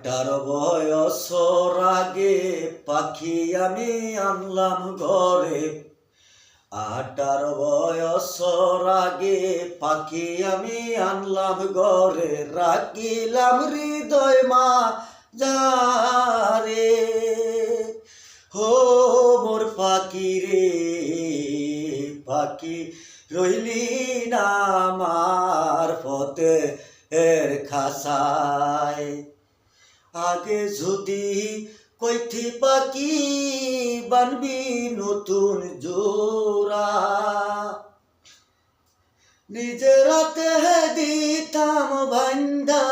18 বছর আগে পাখি আমি আনলাম ঘরে। 18 বছর আগে পাখি আমি আনলাম ঘরে, রাখিলাম হৃদয় মা যারে। হো মোর পাখি রে পাখি, রইলি না আমার পথে এর খাসায়। আগে যদি কইথি পাখি বানবি নতুন জোড়া, নিজের হাতে দিতাম বান্ধা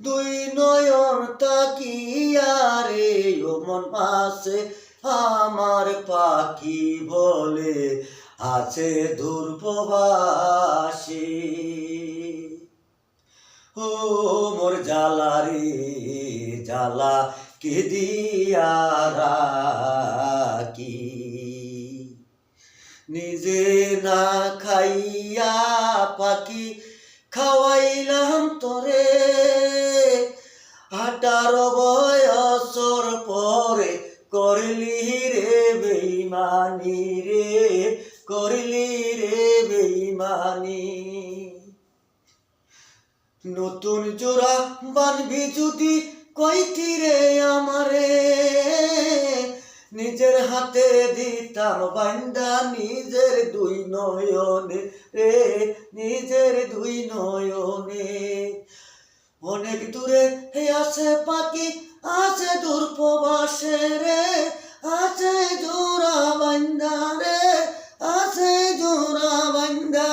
দুই নয়ন তাকিয়া রে। ও মন পাশে আমার পাখি বলে আছে দূর প্রবাসী। ও মোর জ্বালা রে জ্বালা কে দিয়া রাখি, নিজে না খাইয়া পাখি খাওয়াইলাম তোরে। 18 বছর পরে করলি রে বেইমানি রে, করলি রে বেইমানি। নতুন জোড়া বানবি যদি কইতি রে আমারে, নিজের হাতে দিতাম বান্দা নিজের দুই নয়নে রে, নিজের দুই নয়নে। অনেক দূরে আছে পাখি আছে দূর প্রবাসে রে, আছে জোড়া বান্দা রে, আছে জোড়া বান্দা।